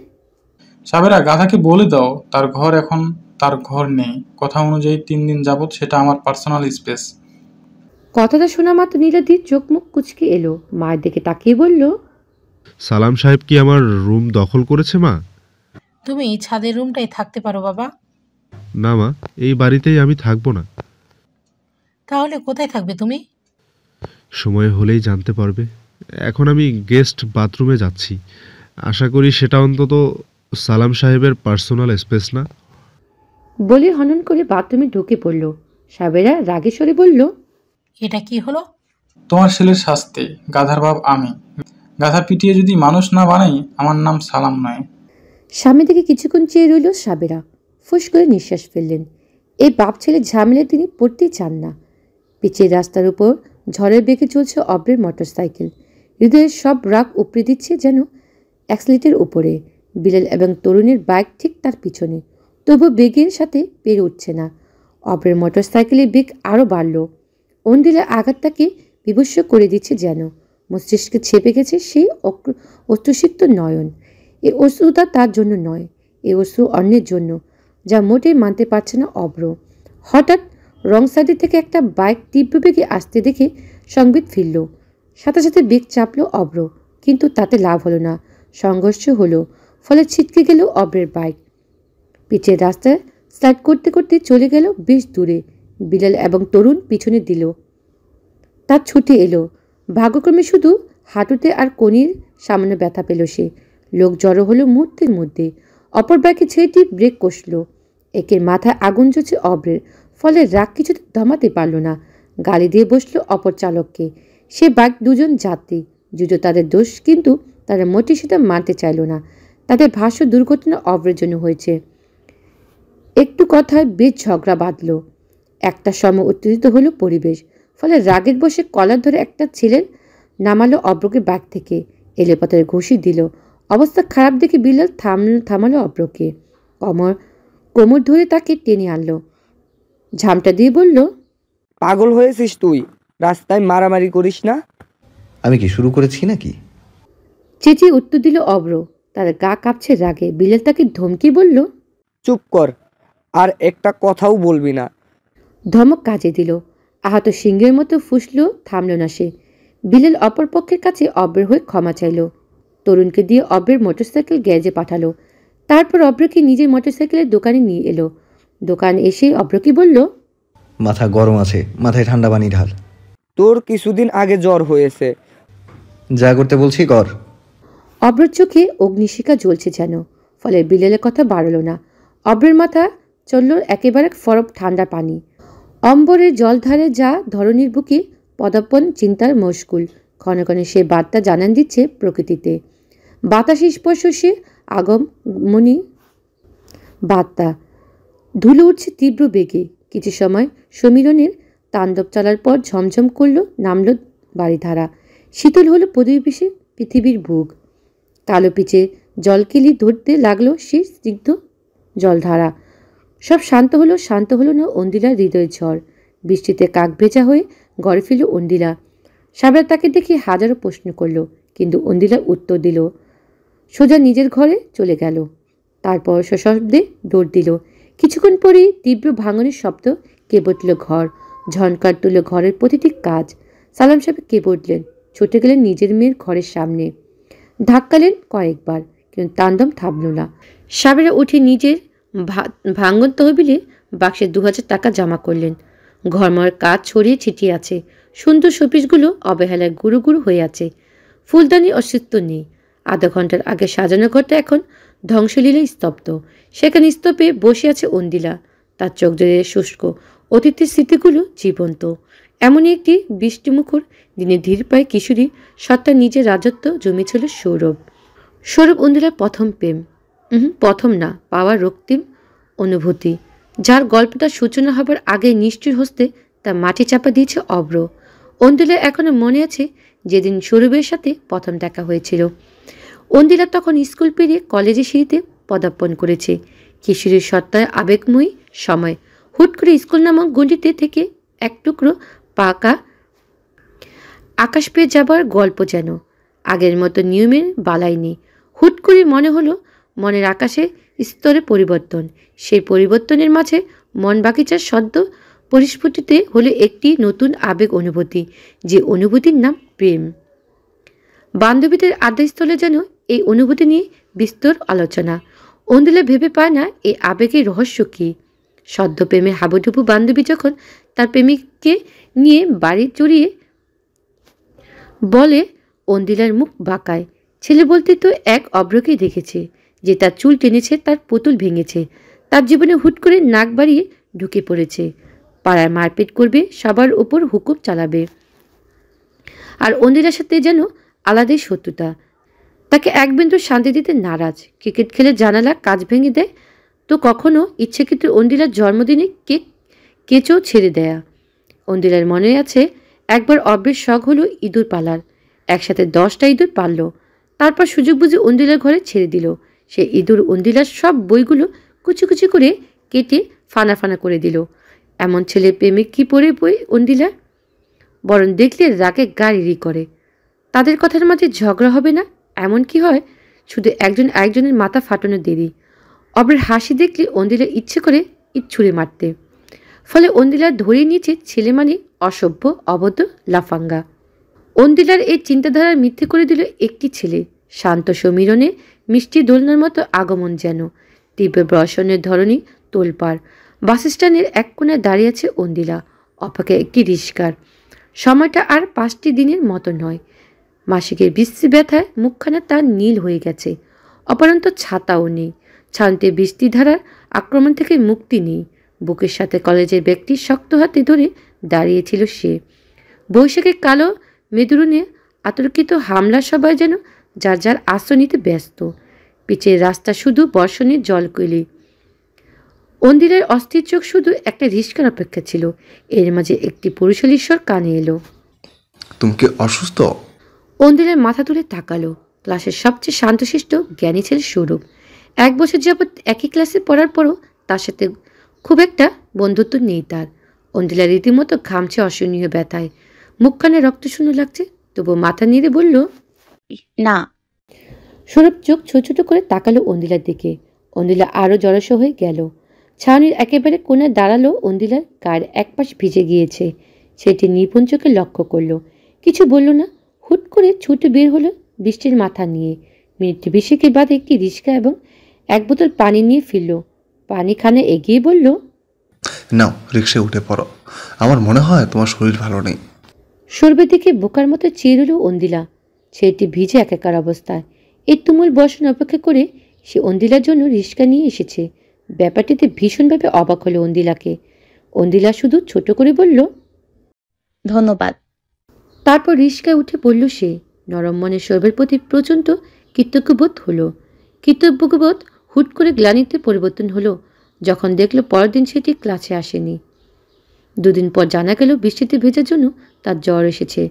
সাবেরা, গাধাকে বলে দাও তার ঘর এখন তার ঘর নেই। কথা অনুযায়ী 3 দিন যাবত সেটা আমার পার্সোনাল স্পেস। কথাটা শোনা মাত্র নীলাদ্রির চোখ মুখ কুচকে এলো। মায়ের দিকে তাকিয়ে বলল, সালাম সাহেব কি আমার রুম দখল করেছে মা? তুমি ছাদের রুমটাই থাকতে পারো বাবা। না মা, এই বাড়িতেই আমি থাকবো না। তাহলে কোথায় থাকবে তুমি? সময় হলেই জানতে পারবে। এখন আমি গেস্ট বাথরুমে যাচ্ছি। আশা করি সেটা অন্তত সালাম সাহেবের পার্সোনাল স্পেস না। বলে হনন করে বাথরুমে ঢুকে পড়ল। সাবেরা রাগে সরে বলল, এটা কি হলো? তোমার ছেলের শাস্তি। গাধার বাপ আমি। গাধা পিটিয়ে যদি মানুষ না বানাই, আমার নাম সালাম নয়। সামনে থেকে কিছুক্ষণ চেয়ে রইল সাবেরা। ফুস করে নিঃশ্বাস ফেললেন। এই বাপ ছেলে ঝামেলায় তিনি পড়তেই চান না। পিচের রাস্তার উপর ঝড়ের বেগে চলছে অব্রের মোটরসাইকেল। হৃদয়ের সব রাগ উপড়ে দিচ্ছে যেন অ্যাক্সিলেটের উপরে। বিলাল এবং তরুণের বাইক ঠিক তার পিছনে, তবু বেগের সাথে পেরে উঠছে না। অব্রের মোটরসাইকেলের বেগ আরও বাড়ল। অন্দিলের আঘাতটাকে বিভস্ম করে দিচ্ছে যেন। মস্তিষ্কে ছেপে গেছে সেই অশ্রুসিক্ত নয়ন। এই অশ্রুতা তার জন্য নয়, এই অশ্রু অন্যের জন্য, যা মোটেই মানতে পারছে না অব্র। হঠাৎ রং সাইডে থেকে একটা বাইক তীব্র বেগে আসতে দেখে সংবিত ফিরল। সাথে সাথে বেগ চাপল অব্র, কিন্তু তাতে লাভ হলো না। সংঘর্ষ হলো, ফলে ছিটকে গেল অব্রের বাইক। পিচের রাস্তায় স্লাইড করতে করতে চলে গেল বেশ দূরে। বিলাল এবং তরুণ পিছনে দিল। তার ছুটে এলো। ভাগ্যক্রমে শুধু হাঁটুতে আর কনির সামান্য ব্যথা পেল সে। লোক জড়ো হলো মুহূর্তের মধ্যে। অপর বাইকে ছেলেটি ব্রেক কষল। একের মাথায় আগুন জ্বলছে অব্রের, ফলে রাগ কিছুতে দমাতে পারল না। গালি দিয়ে বসলো অপর চালককে। সে বাইক দুজন যাত্রী, যদিও তাদের দোষ, কিন্তু তারা মোটেই সেটা মানতে চাইল না। তাদের ভাষ্য দুর্ঘটনা অব্রের জন্য হয়েছে। একটু কথায় বেশ ঝগড়া বাঁধল। একটা সময় উত্তেজিত হলো পরিবেশ। ফলে রাগের বসে কলার ধরে একটা ছেলের নামালো অব্রকে ব্যাগ থেকে, এলেপাতারে ঘুষি দিল। অবস্থা খারাপ দেখে বিল্লাল থামালো অব্রকে। কোমর ধরে তাকে টেনে আনলো, ঝামটা দিয়ে বলল, পাগল হয়েছিস তুই? রাস্তায় মারামারি করিস না। আমি কি শুরু করেছি নাকি? চেঁচিয়ে উত্তর দিল অব্র। তার গা কাঁপছে রাগে। বিল্লাল তাকে ধমকি বলল, চুপ কর, আর একটা কথাও বলবি না। ধমক কাজে দিল। আহত সিংহের মতো ফুসলো, থামল না সে। বিল্লাল অপরপক্ষের কাছে অব্রের হয়ে ক্ষমা চাইল। তরুণকে দিয়ে অব্রের মোটরসাইকেল গ্যারেজে পাঠালো। তারপর অব্রকে নিজের মোটরসাইকেলের দোকানে নিয়ে এলো। দোকান এসে অব্রকে বলল, মাথা গরম আছে, মাথায় ঠান্ডা পানি ঢাল। তোর কিছুদিন আগে জ্বর হয়েছে। যা করতে বলছি কর। অব্রের চোখে অগ্নিশিখা জ্বলছে যেন। ফলে বিল্লালের কথা বাড়ল না। অব্রের মাথা চলল একেবারে ফরব ঠান্ডা পানি। অম্বরের জলধারে যা ধরনীর বুকে পদার্পণ চিন্তার মশগুল। ক্ষণে ক্ষণে সে বার্তা জানান দিচ্ছে প্রকৃতিতে। বাতাস স্পর্শ সে আগমনী বার্তা। ধুলো উঠছে তীব্র বেগে। কিছু সময় সমীরণের তাণ্ডব চলার পর ঝমঝম করল, নামল বাড়িধারা। শীতল হলো পৃথিবীর বুক। কালো পিচে জলকেলি ধরতে লাগলো সে স্নিগ্ধ জলধারা। সব শান্ত হলো না অন্দিলার হৃদয় ঝড়। বৃষ্টিতে কাক ভেজা হয়ে ঘরে ফিরল অন্দিলা। সাবরা তাকে দেখে হাজারো প্রশ্ন করল, কিন্তু অন্দিলা উত্তর দিল, সোজা নিজের ঘরে চলে গেল। তারপর সশব্দে দৌড় দিল। কিছুক্ষণ পরেই তীব্র ভাঙনের শব্দ কেঁপে উঠল ঘর। ঝনকার তুলল ঘরের প্রতিটি কাজ। সালাম সাহেব কেঁপে উঠলেন, ছুটে গেলেন নিজের মেয়ের ঘরের সামনে। ধাক্কালেন কয়েকবার, কিন্তু তাণ্ডব থামল না। সাবেরা উঠে নিজের ভাঙ্গন তহবিলে বাক্সে 2000 টাকা জমা করলেন। ঘরময় কাজ ছড়িয়ে ছিটিয়ে আছে। সুন্দর শোপিসগুলো অবহেলায় গুরু গুরু হয়ে আছে। ফুলদানি অস্তিত্ব নেই। আধা ঘন্টার আগে সাজানো ঘরটা এখন ধ্বংসলীলায় স্তব্ধ। সেখানে স্তূপে বসে আছে অন্দিলা। তার চোখ জড়িয়ে শুষ্ক। অতীতের স্মৃতিগুলো জীবন্ত। এমনই একটি বৃষ্টিমুখর দিনে ধীর পায়ে কিশোরী সত্তা নিজের রাজত্ব জমেছিল সৌরভ। সৌরভ অন্দিলার প্রথম প্রেম, প্রথম না, পাওয়ার রক্তিম অনুভূতি, যার গল্পটা সূচনা হবার আগে নিষ্ঠুর হস্তে তা মাটি চাপা দিয়েছে অব্র। অন্দিলার এখনো মনে আছে যেদিন সৌরভের সাথে প্রথম দেখা হয়েছিল। অন্দিলা তখন স্কুল পেরিয়ে কলেজে সিঁড়িতে পদার্পণ করেছে। কিশোরীর সত্তায় আবেগময়ী সময়। হুট করে স্কুল নামক গণ্ডিতে থেকে এক টুকরো পাকা আকাশ পেয়ে যাবার গল্প যেন আগের মতো নিয়মের বালাই নেই। হুট করে মনে হলো মনের আকাশে স্তরে পরিবর্তন। সেই পরিবর্তনের মাঝে মন বাগিচার সদ্য পরিস্ফুটিতে হলো একটি নতুন আবেগ অনুভূতি, যে অনুভূতির নাম প্রেম। বান্ধবীদের আড্ডাস্থলে যেন এই অনুভূতি নিয়ে বিস্তর আলোচনা। অন্দিলা ভেবে পায় না এই আবেগের রহস্য কী। সদ্য প্রেমে হাবুডুবু বান্ধবী যখন তার প্রেমিককে নিয়ে বাড়ি জড়িয়ে বলে, অন্দিলার মুখ বাঁকায়। ছেলে বলতে তো এক অব্রকেই দেখেছে, যে তার চুল টেনেছে, তার পুতুল ভেঙেছে, তার জীবনে হুট করে নাক বাড়িয়ে ঢুকে পড়েছে, পাড়ায় মারপিট করবে, সবার উপর হুকুম চালাবে। আর অন্দিলার সাথে যেন আলাদাই শত্রুতা। তাকে এক বিন্দু শান্তি দিতে নারাজ। ক্রিকেট খেলে জানালা কাজ ভেঙে দেয়, তো কখনো ইচ্ছাকৃত অন্দিলার জন্মদিনে কেঁচো ছেড়ে দেয়া। অন্দিলার মনে আছে একবার অব্রের শখ হলো ইঁদুর পালার। একসাথে 10টা ইঁদুর পারল। তারপর সুযোগ বুঝে অন্দিলার ঘরে ছেড়ে দিল। সে ইঁদুর অন্দিলার সব বইগুলো কুচি কুচি করে কেটে ফানা ফানা করে দিল। এমন ছেলে প্রেমে কি পড়ে বই অন্দিলার? বরং দেখলে রাগে গাড়ি করে। তাদের কথার মাঝে ঝগড়া হবে না এমন কি হয়? শুধু একজন একজনের মাথা ফাটানো দেরি। অব্রের হাসি দেখলে অন্দিলা ইচ্ছে করে ইট ছুঁড়ে মারতে। ফলে অন্দিলা ধরে নিয়েছে ছেলে মানে অসভ্য, অবদ্ধ, লাফাঙ্গা। অন্দিলার এই চিন্তাধারার মিথ্যে করে দিল একটি ছেলে। শান্ত সমীরণে মিষ্টি দোলনার মতো আগমন যেন। তীব্র বর্ষণের ধরনী তোলপাড়। বাসস্ট্যান্ডের এক কোণায় দাঁড়িয়ে আছে অন্দিলা। অপেক্ষায় একটি রিস্কার। সময়টা আর 5টি দিনের মতো নয়। মাসিকের বৃষ্টি ব্যথায় মুখখানা তার নীল হয়ে গেছে। অপরন্ত ছাতাও নেই। ছাউনিতে বৃষ্টিধারার আক্রমণ থেকে মুক্তি নেই। বুকের সাথে কলেজের ব্যক্তি শক্ত হাতে ধরে দাঁড়িয়েছিল সে। বৈশাখের কালো মেদুরুনে আতর্কিত হামলা সবাই যেন যার যার আশ্রয় নিতে ব্যস্ত। পিচের রাস্তা শুধু বর্ষণের জলকলি। অন্দিলার অস্থির চোখ শুধু একটা রিস্কার অপেক্ষা ছিল। এর মাঝে একটি পুরুষালী স্বর কানে এলো। তুমি কি অসুস্থ? অন্দিলার মাথা তুলে তাকালো। ক্লাসের সবচেয়ে শান্তশিষ্ট জ্ঞানী ছেলে সৌরভ। 1 বছর যাবৎ একই ক্লাসে পড়ার পরও তার সাথে খুব একটা বন্ধুত্ব নেই তার। অন্দিলা রীতিমতো ঘামছে অসহনীয় ব্যথায়। মুখখানে রক্ত শূন্য লাগছে, তবু মাথা নেড়ে বলল না। সৌরভ চোখ ছোট ছোট করে তাকালো অন্দিলার দিকে। অন্দিলা আরও জড়সড় হয়ে গেল। ছাউনির একেবারে কোণায় দাঁড়ালো। অন্দিলার গায়ের এক পাশ ভিজে গিয়েছে। সেটি নিপুণ চোখে লক্ষ্য করল। কিছু বলল না। হুট করে ছুটে বের হলো বৃষ্টির মাথা নিয়ে। মিনিট 20 বাদে একটি রিক্সা এবং 1 বোতল পানি নিয়ে ফিরল। পানিখানে এগিয়ে বলল, নাও, রিক্সায় উঠে পড়ো। আমার মনে হয় তোমার শরীর ভালো নেই। সৌরভের দিকে বোকার মতো চেয়ে রইল অন্দিলা। ছেলেটি ভিজে একাকার অবস্থায়। এই তুমুল বর্ষণ অপেক্ষা করে সে অন্দিলার জন্য রিক্সা নিয়ে এসেছে। ব্যাপারটিতে ভীষণভাবে অবাক হলো অন্দিলাকে। অন্দিলা শুধু ছোট করে বলল, ধন্যবাদ। তারপর রিক্সায় উঠে পড়ল সে। নরম মনে সৌরভের প্রতি প্রচণ্ড কৃতজ্ঞবোধ হলো। কৃতজ্ঞবোধ হুট করে গ্লানিতে পরিবর্তন হলো যখন দেখল পরের দিন সেটি ক্লাসে আসেনি। 2 দিন পর জানা গেল বৃষ্টিতে ভেজার জন্য তার জ্বর এসেছে।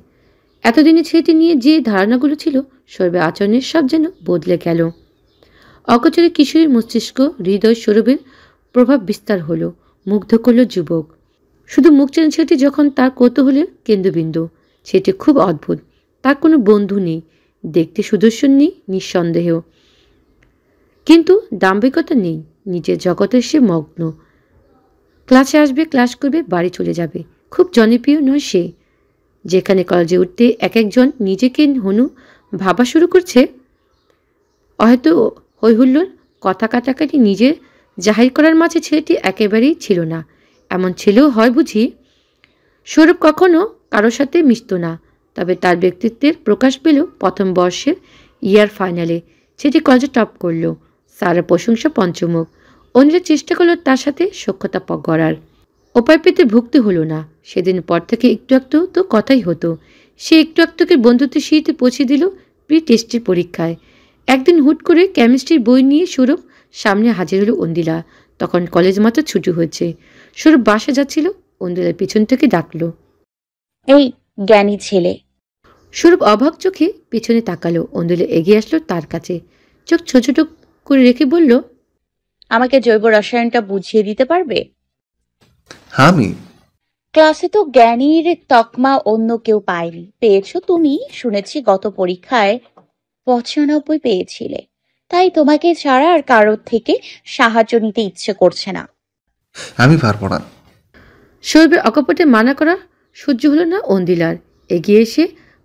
এতদিনে ছেলেটি নিয়ে যে ধারণাগুলো ছিল সৌরভের আচরণের সব যেন বদলে গেল। অকচরে কিশোরীর মস্তিষ্ক হৃদয় সৌরভের প্রভাব বিস্তার হলো, মুগ্ধ করল যুবক। শুধু মুখ চেন ছেলেটি যখন তার কৌতূহলের কেন্দ্রবিন্দু। ছেলেটি খুব অদ্ভুত। তার কোনো বন্ধু নেই, দেখতে সুদর্শন নেই নিঃসন্দেহ, কিন্তু দাম্ভিকতা নেই। নিজের জগতের সে মগ্ন। ক্লাসে আসবে, ক্লাস করবে, বাড়ি চলে যাবে। খুব জনপ্রিয় নয় সে। যেখানে কলেজে উঠতে এক একজন নিজেকে হনু ভাবা শুরু করছে, হয়তো হৈহুল্লোর কথা কাটাকাটি নিজে জাহির করার মাঝে ছেলেটি একেবারেই ছিল না। এমন ছেলেও হয় বুঝি? সৌরভ কখনো কারোর সাথে মিশত না, তবে তার ব্যক্তিত্বের প্রকাশ পেল প্রথম বর্ষের ইয়ার ফাইনালে। সেটি কলেজে টপ করল। সারা প্রশংসা পঞ্চমুখ। অন্যরা চেষ্টা করল তার সাথে সখ্যতা গড়ার। উপায় পেতে ভুগতে হলো না। সেদিন পর থেকে একটু একটু তো কথাই হতো। সে একটু একটুকে বন্ধুত্বের সিঁড়িতে পৌঁছে দিল প্রি টেস্টের পরীক্ষায়। একদিন হুট করে কেমিস্ট্রির বই নিয়ে সৌরভ সামনে হাজির হলো অন্দিলা। তখন কলেজ মাত্র ছুটি হয়েছে। সৌরভ বাসা যাচ্ছিল, অন্দিলার পিছন থেকে ডাকলো, এই জ্ঞানী ছেলে। সৌরভ অবাক চোখে পিছনে তাকালো। অন্দিলা এগিয়ে আসলো তার কাছে, চোখ ছোট ছোট করে রেখে বলল, আমাকে জৈব রসায়নটা বুঝিয়ে দিতে পারবে? আমি? ক্লাসে তো জ্ঞানীর তকমা অন্য কেউ পায়নি, পেয়েছো তুমি। শুনেছি গত পরীক্ষায় 95 পেয়েছিলে, তাই তোমাকে ছাড়া আর কারোর থেকে সাহায্য নিতে ইচ্ছে করছে না। আমি পারবো না। সৌরভের অকপটে মানা করা সহ্য হলো না অন্দিলার। এগিয়ে এসে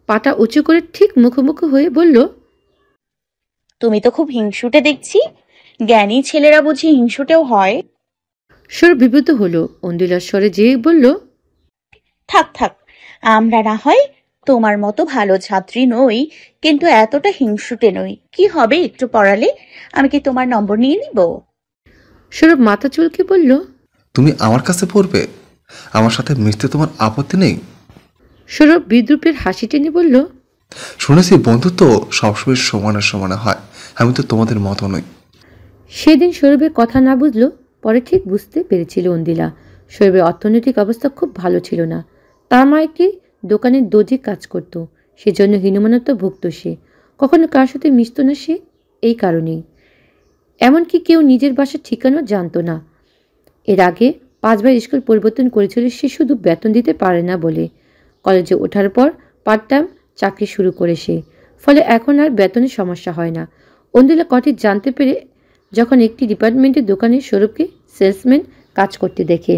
পাটা উঁচু করে ঠিক মুখোমুখি হয়ে বলল, তুমি তো খুব হিংসুটে দেখছি। জ্ঞানী ছেলেরা বুঝি হিংসুটেও হয়? সৌরভ বিব্রত হলো। অন্দিলার স্বরে যেয়ে বলল, থাক থাক, আমরা না হয় তোমার মতো ভালো ছাত্রী নই, কিন্তু এতটা হিংসুটে নই। কি হবে একটু পড়ালে? আমি কি তোমার নম্বর নিয়ে নিব? সৌরভ মাথা চুলকে বলল, তুমি আমার কাছে পড়বে? আমার সাথে মিশতে তোমার আপত্তি নেই? সৌরভ বিদ্রুপের হাসি টেনে বলল, শুনেছি বন্ধুত্ব সবসময় সমানে সমানে হয়। আমি তো তোমাদের মতো নই। সেদিন সৌরভের কথা না বুঝলো, পরে ঠিক বুঝতে পেরেছিল অন্দিলা। সৌরভের অর্থনৈতিক অবস্থা খুব ভালো ছিল না। তার মা একটি দোকানের দর্জি কাজ করত, সেজন্য হীনমন্যতা ভুগত সে। কখনো কার সাথে মিশত না সে এই কারণেই। এমনকি কেউ নিজের বাসার ঠিকানা জানত না। এর আগে 5 বার স্কুল পরিবর্তন করেছিল সে, শুধু বেতন দিতে পারে না বলে। কলেজে ওঠার পর পার্ট টাইম চাকরি শুরু করে সে, ফলে এখন আর বেতনের সমস্যা হয় না। অন্দিলা কটি জানতে পেরে যখন একটি ডিপার্টমেন্টের দোকানে সৌরভকে সেলসম্যান কাজ করতে দেখে,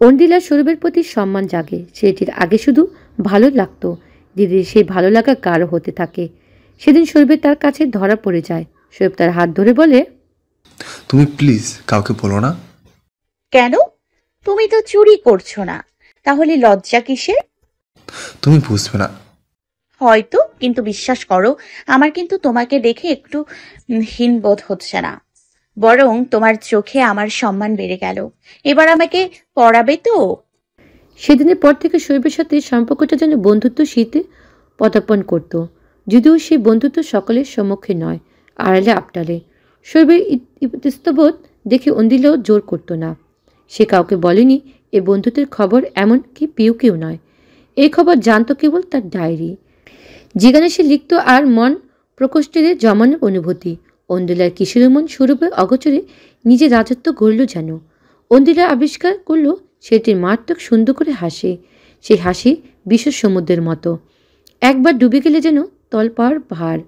অন্দিলা সৌরভের প্রতি সম্মান জাগে। ছেলেটির আগে শুধু ভালো লাগতো, ধীরে সেই ভালো লাগা গাঢ় হতে থাকে। সেদিন সৌরভের তার কাছে ধরা পড়ে যায়। সৌরভ তার হাত ধরে বলে, তুমি প্লিজ কাউকে বলো না। কেন? তুমি তো চুরি করছো না, তাহলে লজ্জা কিসের? তুমি বুঝবে না হয়তো, কিন্তু বিশ্বাস করো, আমার কিন্তু তোমাকে দেখে একটু হীন বোধ হচ্ছে না, বরং তোমার চোখে আমার সম্মান বেড়ে গেল। এবার আমাকে পড়াবে তো? সেদিনের পর থেকে সৌরভের সাথে সম্পর্কটা যেন বন্ধুত্ব শীতে পদার্পণ করত, যদিও সেই বন্ধুত্ব সকলের সম্মুখে নয়, আড়ালে আপটালে। সৌরভের ইতস্তবোধ দেখে অন্দিলাও জোর করতো না। সে কাউকে বলেনি এ বন্ধুত্বের খবর, এমনকি পিউকেও নয়। এই খবর জানতো কেবল তার ডায়েরি, যেখানে সে লিখত আর মন প্রকোষ্ঠে জমানো অনুভূতি। অন্দিলার কিশোর মন স্বরূপে অগোচরে নিজের রাজত্ব গড়ল যেন। অন্দিলা আবিষ্কার করল সেটি মারাত্মক সুন্দর করে হাসে। সেই হাসি বিশ্ব সমুদ্রের মতো, একবার ডুবে গেলে যেন তল পাওয়ার ভার।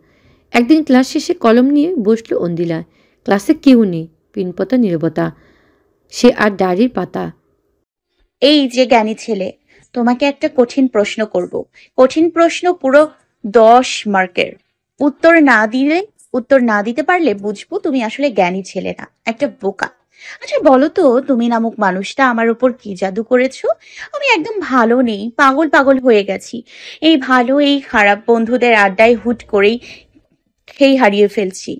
একদিন ক্লাস শেষে কলম নিয়ে বসলো অন্দিলা। ক্লাসে কেউ নেই, পিনপতা নীরবতা, সে আর ডায়েরির পাতা। এই যে জ্ঞানী ছেলে, তোমাকে একটা কঠিন প্রশ্ন করব। কঠিন প্রশ্ন, পুরো 10 মার্কের। উত্তর না দিতে পারলে বুঝবো তুমি আসলে জ্ঞানী ছেলে না, একটা বোকা। আচ্ছা বলো তো, তুমি নামক মানুষটা আমার উপর কি জাদু করেছো? আমি একদম ভালো নেই, পাগল পাগল হয়ে গেছি। এই ভালো এই খারাপ বন্ধুদের আড্ডায় হুট করেই খেই হারিয়ে ফেলছি।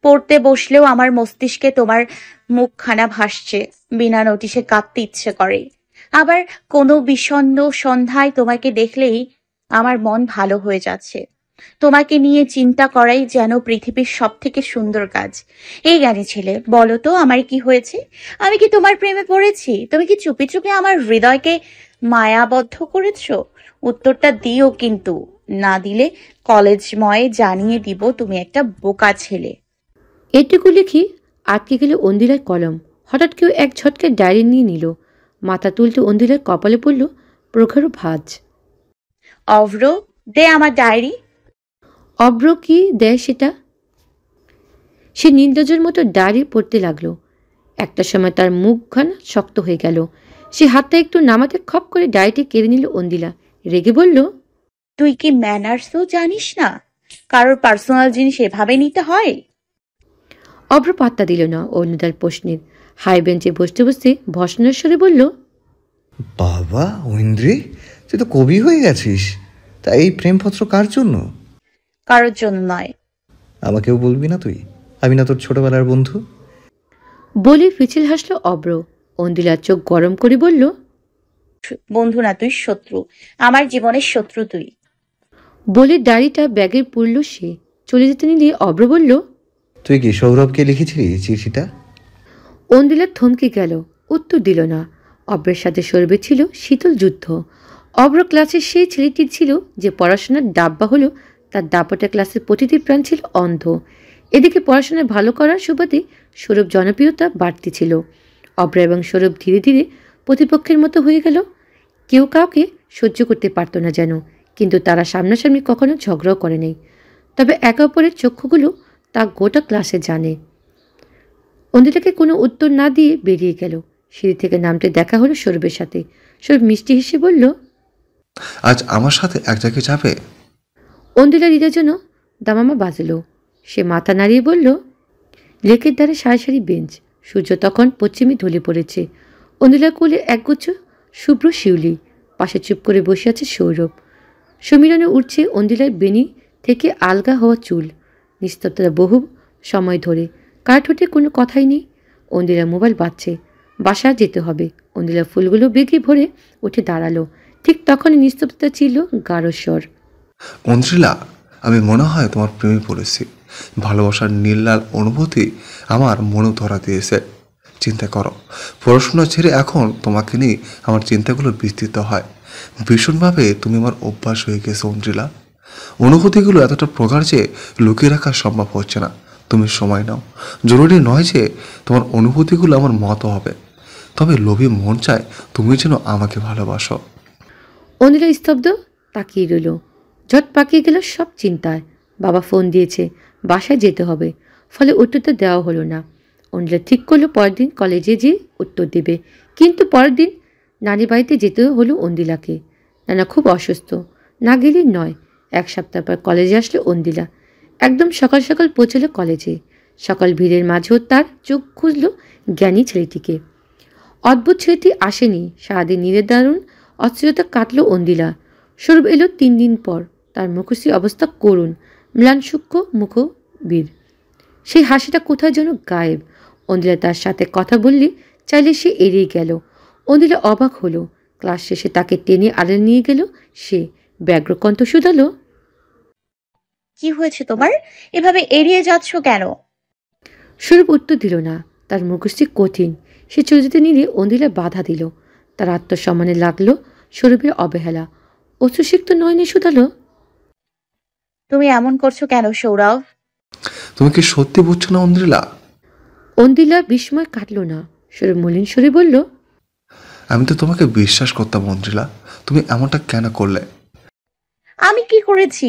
পড়তে বসলেও আমার মস্তিষ্কে তোমার মুখখানা ভাসছে, বিনা নোটিশে কাঁদতে ইচ্ছে করে। আবার কোনো বিষণ্ণ সন্ধ্যায় তোমাকে দেখলেই আমার মন ভালো হয়ে যাচ্ছে। তোমাকে নিয়ে চিন্তা করাই যেন পৃথিবীর সব থেকে সুন্দর কাজ। এই জ্ঞানী ছেলে, বলো তো আমার কি হয়েছে? আমি কি তোমার প্রেমে পড়েছি? তুমি কি চুপি চুপি আমার হৃদয়কে মায়াবদ্ধ করেছো? উত্তরটা দিও, কিন্তু না দিলে কলেজময় জানিয়ে দিব তুমি একটা বোকা ছেলে। এটুকু লিখি আটকে গেল অন্দিলার কলম। হঠাৎ কেউ এক ঝটকে ডায়েরি নিয়ে নিল। মাথা তুলতে অন্দিলার কপালে পড়ল প্রগাঢ় ভাঁজ। অভ্র, দে আমার ডায়েরি। অভ্র কি দেয় সেটা? সে নির্লজ্জের মতো ডায়েরি পড়তে লাগলো। একটা সময় তার মুখখানা শক্ত হয়ে গেল। সে হাতটা একটু নামাতে খপ করে ডায়েরিটি কেড়ে নিল অন্দিলা। রেগে বলল, তুই কি ম্যানার্সও জানিস না? কারোর পার্সোনাল জিনিস এভাবে নিতে হয়? অভ্র পাত্তা দিল না অন্দিলার প্রশ্নের। হাই বেঞ্চে বসতে বসতে ভর্ৎসনার স্বরে বলল, বাবা ঐন্দ্রি, তুই তো কবি হয়ে গেছিস। তা এই প্রেমপত্র কার জন্য? কারোর জন্য নয়। আমাকেও বলবি না তুই? আমি না তোর ছোটবেলার বন্ধু? বলে পিছিল হাসলো অভ্র। অন্দিলার চোখ গরম করে বলল, বন্ধু না, তুই শত্রু। আমার জীবনের শত্রু তুই। বলে ডায়েরিটা ব্যাগে পুরল সে। চলে যেতে নিলে অভ্র বলল, তুই কি সৌরভকে লিখেছিলি চিঠিটা? অন্দিলা থমকে গেল, উত্তর দিল না। অভ্রের সাথে সৌরভের ছিল শীতল যুদ্ধ। অভ্র ক্লাসের সেই ছেলেটি ছিল যে পড়াশোনার ডাব্বা হলো তার দাপটা ক্লাসের প্রতিটি প্রাণ ছিল অন্ধ। এদিকে পড়াশোনায় ভালো করার সুবাদে সৌরভ জনপ্রিয়তা বাড়তি ছিল। অভ্র এবং সৌরভ ধীরে ধীরে প্রতিপক্ষের মতো হয়ে গেল। কেউ কাউকে সহ্য করতে পারত না যেন, কিন্তু তারা সামনাসামনি কখনো ঝগড়াও করে নেই। তবে একে অপরের চক্ষুগুলো তা গোটা ক্লাসে জানে। অন্দিলাকে কোনো উত্তর না দিয়ে বেরিয়ে গেল। সিঁড়ি থেকে নামতে দেখা হলো সৌরভের সাথে। সৌরভ মিষ্টি হেসে বলল, আজ আমার সাথে এক জায়গায় যাবে? অন্দিলা হৃদয়ের জন্য দামামা বাজল। সে মাথা নাড়িয়ে বলল, লেকের ধারে সারি সারি বেঞ্চ। সূর্য তখন পশ্চিমে ঢলে পড়েছে। অন্দিলার কোলে একগুচ্ছ শুভ্র শিউলি। পাশে চুপ করে বসে আছে সৌরভ। সমীরণে উঠছে অন্দিলার বেনি থেকে আলগা হওয়া চুল। নিস্তব্ধতা বহু সময় ধরে। কার ঠোঁটে কোনো কথাই নেই। অন্দিলার মোবাইল বাজছে। বাসা যেতে হবে। অন্দিলার ফুলগুলো বেগে ভরে উঠে দাঁড়ালো। ঠিক তখনই নিস্তব্ধতা ছিল গাঢ়স্বর। অন্দ্রিলা, আমি মনে হয় তোমার প্রেমে পড়েছি। ভালোবাসার নীল অনুভূতি আমার মনে ধরা দিয়েছে। চিন্তা করো, পড়াশোনা ছেড়ে এখন তোমাকে নিয়ে আমার চিন্তাগুলো বিস্তৃত হয়। ভীষণভাবে তুমি আমার অভ্যাস হয়ে গেছো অন্দ্রিলা। অনুভূতিগুলো এতটা প্রগাঢ় যে লুকিয়ে রাখা সম্ভব হচ্ছে না। তুমি সময় নাও। জরুরি নয় যে তোমার অনুভূতিগুলো আমার মতো হবে, তবে লোভী মন চায় তুমি যেন আমাকে ভালোবাসো। অন্দিলা স্তব্ধ তাকিয়ে রইল। ঝট পাকিয়ে গেল সব চিন্তায়। বাবা ফোন দিয়েছে, বাসায় যেতে হবে। ফলে উত্তরটা দেওয়া হলো না। অন্দিলা ঠিক করলো পরের দিন কলেজে যেয়ে উত্তর দেবে। কিন্তু পরের দিন নানি বাড়িতে যেতে হলো অন্দিলাকে। নানা খুব অসুস্থ, না গেলেই নয়। এক সপ্তাহ পর কলেজে আসলো অন্দিলা। একদম সকাল সকাল পৌঁছলো কলেজে। সকাল ভিড়ের মাঝেও তার চোখ খুঁজল জ্ঞানী ছেলেটিকে। অদ্ভুত ছেলেটি আসেনি। সারাদিন নীরের দারুণ অস্থিরতা কাটল অন্দিলা। সৌরভ এলো 3 দিন পর। তার মুখশ্রী অবস্থা করুণ, ম্লান সূক্ষ্ম মুখবীর। সেই হাসিটা কোথায় যেন গায়েব। অন্দিলা তার সাথে কথা বললে চাইলে সে এড়িয়ে গেল। অন্দিলা অবাক হলো। ক্লাস শেষে তাকে টেনে আড়ে নিয়ে গেল সে। ব্যগ্রকণ্ঠ শুধালো, কি হয়েছে তোমার? এভাবে এড়িয়ে যাচ্ছ কেন? সৌরভ উত্তর দিল না। তার মুখশ্রী কঠিন। সে চলে যেতে নিলে অন্দিলা বাধা দিল। তার আত্মসম্মানে লাগলো সৌরভের অবহেলা। অশ্রুসিক্ত নয়নে শুধালো, তুমি এমন করছো কেন সৌরভ? তুমি কি সত্যি বুঝছো না অন্দ্রিলা? অন্দিলা বিস্ময় কাটল না। সৌরভ মলিন স্বরে বলল, আমি তো তোমাকে বিশ্বাস করতাম অন্দ্রিলা, তুমি এমনটা কেন করলে? আমি কি করেছি?